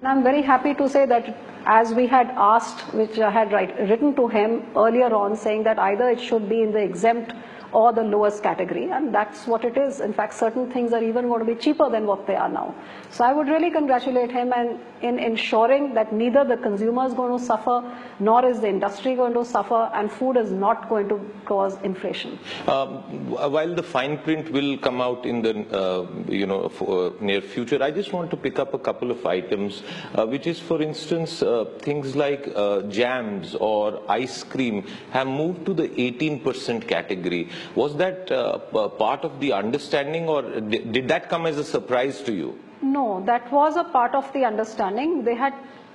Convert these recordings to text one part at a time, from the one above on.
I'm very happy to say that as we had asked, which I had written to him earlier on, saying that either it should be in the exempt or the lowest category, and that's what it is. In fact, certain things are even going to be cheaper than what they are now. So I would really congratulate him and in ensuring that neither the consumer is going to suffer, nor is the industry going to suffer, and food is not going to cause inflation. While the fine print will come out in the near future, I just want to pick up a couple of items, which is, for instance, things like jams or ice cream have moved to the 18% category. Was that part of the understanding, or did that come as a surprise to you? No, that was a part of the understanding.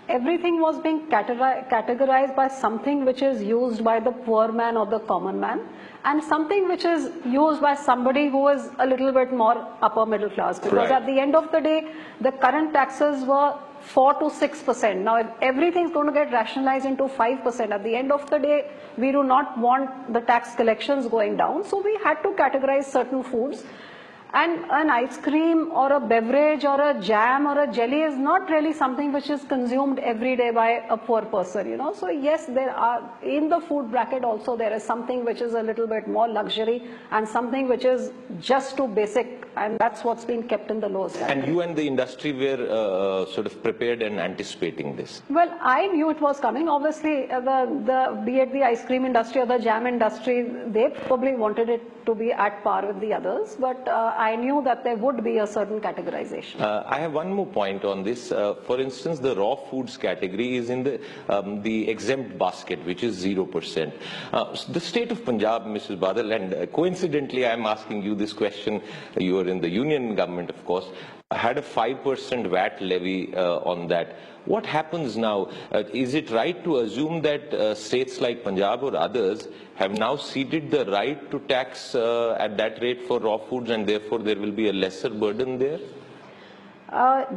Everything was being categorized by something which is used by the poor man or the common man, and something which is used by somebody who is a little bit more upper middle class. Because at the end of the day, the current taxes were 4 to 6%. Now, if everything's going to get rationalized into 5%, at the end of the day, we do not want the tax collections going down. So we had to categorize certain foods. And an ice cream or a beverage or a jam or a jelly is not really something which is consumed every day by a poor person, you know. So yes, there are, in the food bracket also, there is something which is a little bit more luxury and something which is just too basic, and that's what's been kept in the lowest category. And you and the industry were sort of prepared and anticipating this? Well, I knew it was coming. Obviously, be it the ice cream industry or the jam industry, they probably wanted it to be at par with the others, but I knew that there would be a certain categorization. I have one more point on this. For instance, the raw foods category is in the exempt basket, which is 0%. The state of Punjab, Mrs. Badal, and coincidentally, I'm asking you this question, you are in the union government, of course, had a 5% VAT levy on that. What happens now? Is it right to assume that states like Punjab or others have now ceded the right to tax at that rate for raw foods, and therefore there will be a lesser burden there?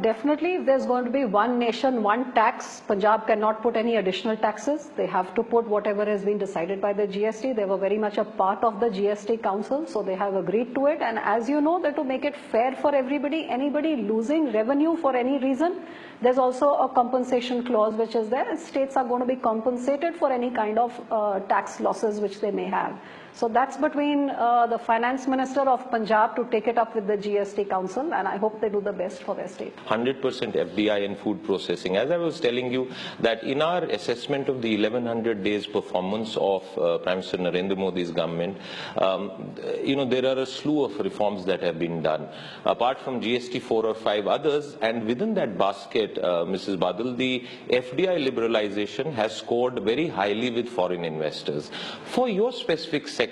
Definitely, if there's going to be one nation, one tax, Punjab cannot put any additional taxes. They have to put whatever has been decided by the GST. They were very much a part of the GST Council, so they have agreed to it. And as you know, that to make it fair for everybody, anybody losing revenue for any reason, there's also a compensation clause which is there. States are going to be compensated for any kind of tax losses which they may have. So that's between the finance minister of Punjab to take it up with the GST Council, and I hope they do the best for their state. 100% FDI in food processing. As I was telling you, that in our assessment of the 1100 days performance of Prime Minister Narendra Modi's government, there are a slew of reforms that have been done. Apart from GST 4 or 5 others, and within that basket, Mrs. Badal, the FDI liberalization has scored very highly with foreign investors. For your specific sector,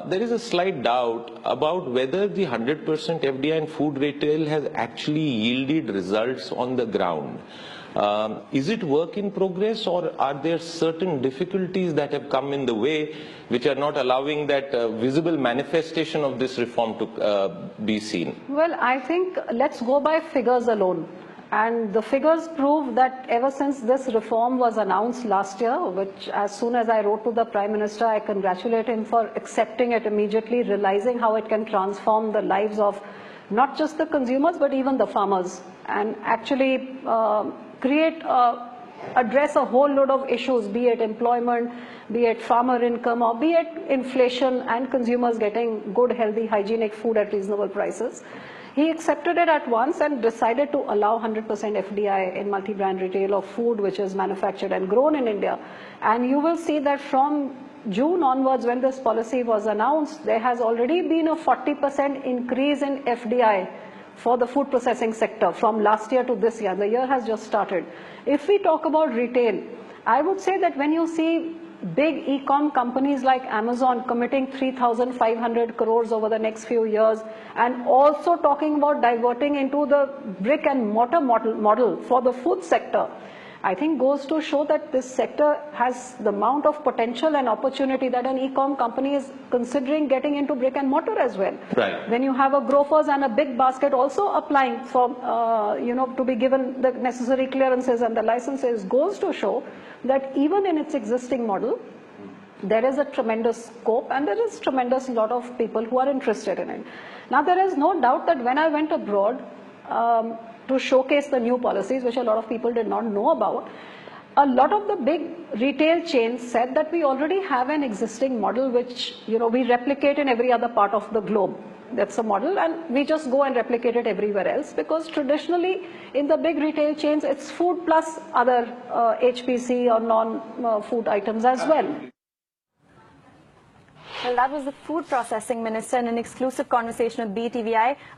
there is a slight doubt about whether the 100% FDI in food retail has actually yielded results on the ground. Is it work in progress, or are there certain difficulties that have come in the way which are not allowing that visible manifestation of this reform to be seen? Well, I think let's go by figures alone. And the figures prove that ever since this reform was announced last year, which as soon as I wrote to the Prime Minister, I congratulate him for accepting it immediately, realizing how it can transform the lives of not just the consumers, but even the farmers, and actually address a whole load of issues, be it employment, be it farmer income, or be it inflation and consumers getting good, healthy, hygienic food at reasonable prices. He accepted it at once and decided to allow 100% FDI in multi-brand retail of food which is manufactured and grown in India. And you will see that from June onwards, when this policy was announced, there has already been a 40% increase in FDI for the food processing sector from last year to this year. The year has just started. If we talk about retail, I would say that when you see big e-com companies like Amazon committing 3,500 crores over the next few years, and also talking about diverting into the brick and mortar model for the food sector, I think goes to show that this sector has the amount of potential and opportunity that an e-com company is considering getting into brick and mortar as well. Right. When you have a grofers and a big basket also applying for, to be given the necessary clearances and the licenses, goes to show that even in its existing model, there is a tremendous scope and there is tremendous lot of people who are interested in it. Now, there is no doubt that when I went abroad, to showcase the new policies, which a lot of people did not know about. A lot of the big retail chains said that we already have an existing model which, we replicate in every other part of the globe. That's a model, and we just go and replicate it everywhere else, because traditionally in the big retail chains, it's food plus other HPC or non-food items as well. Well, that was the Food Processing Minister in an exclusive conversation with BTVI.